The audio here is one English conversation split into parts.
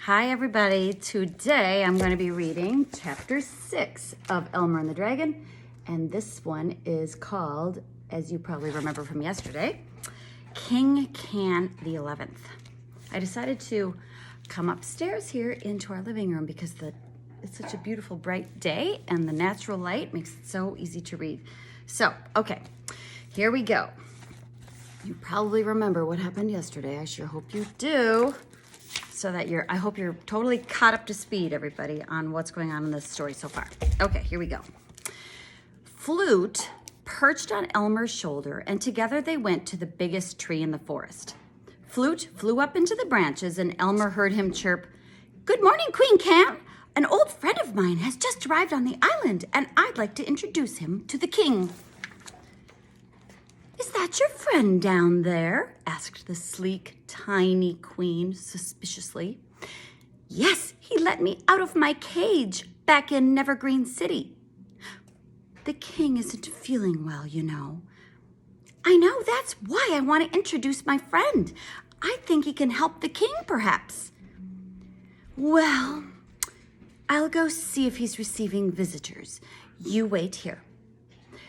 Hi everybody, today I'm going to be reading chapter 6 of Elmer and the Dragon, and this one is called, as you probably remember from yesterday, King Can the 11th. I decided to come upstairs here into our living room because it's such a beautiful bright day and the natural light makes it so easy to read. So, okay, here we go. You probably remember what happened yesterday. I sure hope you do. So that I hope you're totally caught up to speed, everybody, on what's going on in this story so far. Okay, here we go. Flute perched on Elmer's shoulder, and together they went to the biggest tree in the forest. Flute flew up into the branches, and Elmer heard him chirp, "Good morning, Queen Can. An old friend of mine has just arrived on the island, and I'd like to introduce him to the king." "Is that your friend down there?" asked the sleek, tiny queen suspiciously. "Yes, he let me out of my cage back in Nevergreen City." "The king isn't feeling well, you know." "I know, that's why I want to introduce my friend. I think he can help the king, perhaps." "Well, I'll go see if he's receiving visitors. You wait here."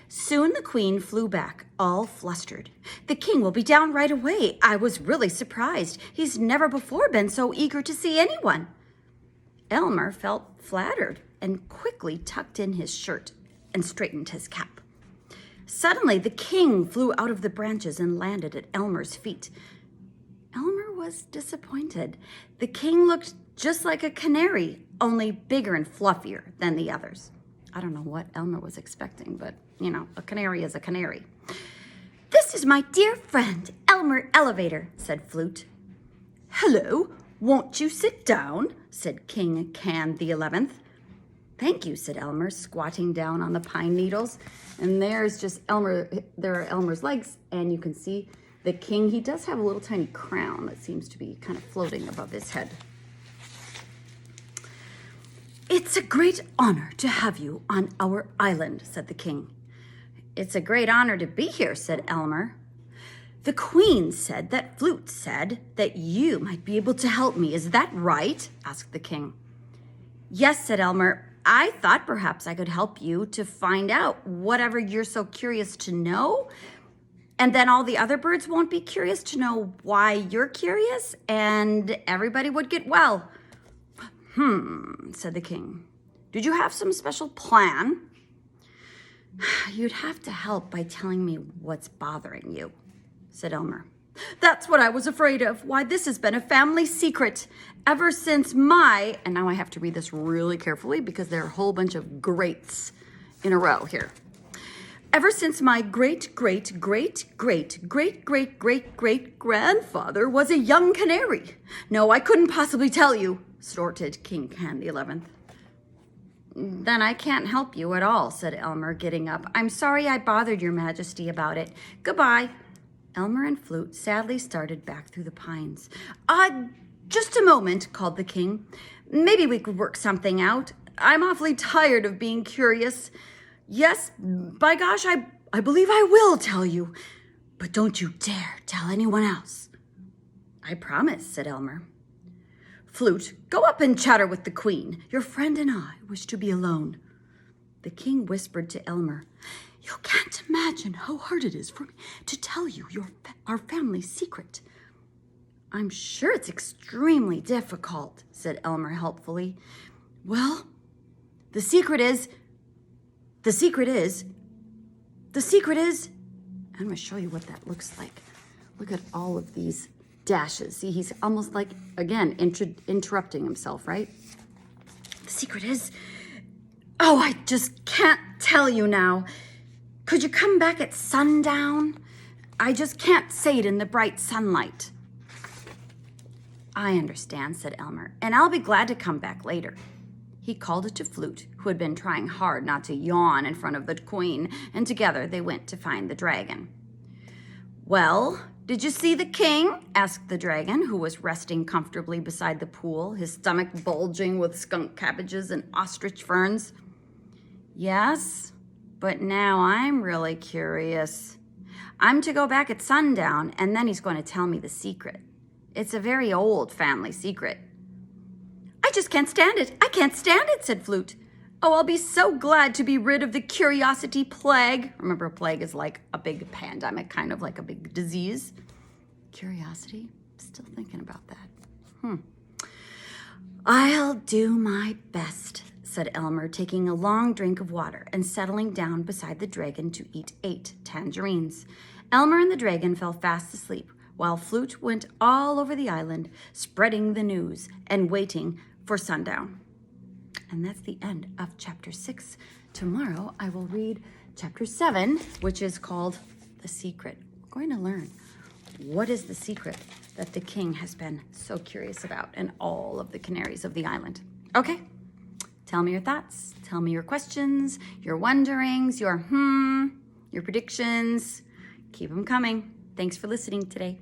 Soon the queen flew back, all flustered. "The king will be down right away. I was really surprised. He's never before been so eager to see anyone." Elmer felt flattered and quickly tucked in his shirt and straightened his cap. Suddenly, the king flew out of the branches and landed at Elmer's feet. Elmer was disappointed. The king looked just like a canary, only bigger and fluffier than the others. I don't know what Elmer was expecting, but, a canary is a canary. "This is my dear friend, Elmer Elevator," said Flute. "Hello, won't you sit down?" said King Can the 11th. "Thank you," said Elmer, squatting down on the pine needles. And there's just Elmer, there are Elmer's legs, and you can see the king. He does have a little tiny crown that seems to be kind of floating above his head. "It's a great honor to have you on our island," said the king. "It's a great honor to be here," said Elmer. "The queen said that Flute said that you might be able to help me. Is that right?" asked the king. "Yes," said Elmer. "I thought perhaps I could help you to find out whatever you're so curious to know. And then all the other birds won't be curious to know why you're curious, and everybody would get well." Said the king. "Did you have some special plan?" "You'd have to help by telling me what's bothering you," said Elmer. "That's what I was afraid of. Why, this has been a family secret ever since and now I have to read this really carefully because there are a whole bunch of greats in a row here. "Ever since my great-great-great-great-great-great-great-grandfather was a young canary. No, I couldn't possibly tell you," snorted King Can the 11th. "Then I can't help you at all," said Elmer, getting up. "I'm sorry I bothered your majesty about it. Goodbye." Elmer and Flute sadly started back through the pines. Just a moment," called the king. "Maybe we could work something out. I'm awfully tired of being curious. Yes, by gosh, I believe I will tell you. But don't you dare tell anyone else." "I promise," said Elmer. "Flute, go up and chatter with the queen. Your friend and I wish to be alone." The king whispered to Elmer, "You can't imagine how hard it is for me to tell you our family secret." "I'm sure it's extremely difficult," said Elmer helpfully. "Well, the secret is, I'm going to show you what that looks like. Look at all of these dashes. See, he's almost like, again, interrupting himself, right? "The secret is, I just can't tell you now. Could you come back at sundown? I just can't say it in the bright sunlight." "I understand," said Elmer, "and I'll be glad to come back later." He called it to Flute, who had been trying hard not to yawn in front of the queen, and together they went to find the dragon. "Well, did you see the king?" asked the dragon, who was resting comfortably beside the pool, his stomach bulging with skunk cabbages and ostrich ferns. "Yes, but now I'm really curious. I'm to go back at sundown, and then he's going to tell me the secret. It's a very old family secret." just can't stand it. I can't stand it, said Flute. Oh, I'll be so glad to be rid of the curiosity plague. Remember, a plague is like a big pandemic, kind of like a big disease. Curiosity? Still thinking about that. I'll do my best, said Elmer, taking a long drink of water and settling down beside the dragon to eat 8 tangerines. Elmer and the dragon fell fast asleep, while Flute went all over the island, spreading the news and waiting for sundown. And that's the end of chapter 6. Tomorrow I will read chapter 7, which is called The Secret. We're going to learn what is the secret that the king has been so curious about and all of the canaries of the island. Okay, tell me your thoughts. Tell me your questions, your wonderings, your predictions. Keep them coming. Thanks for listening today.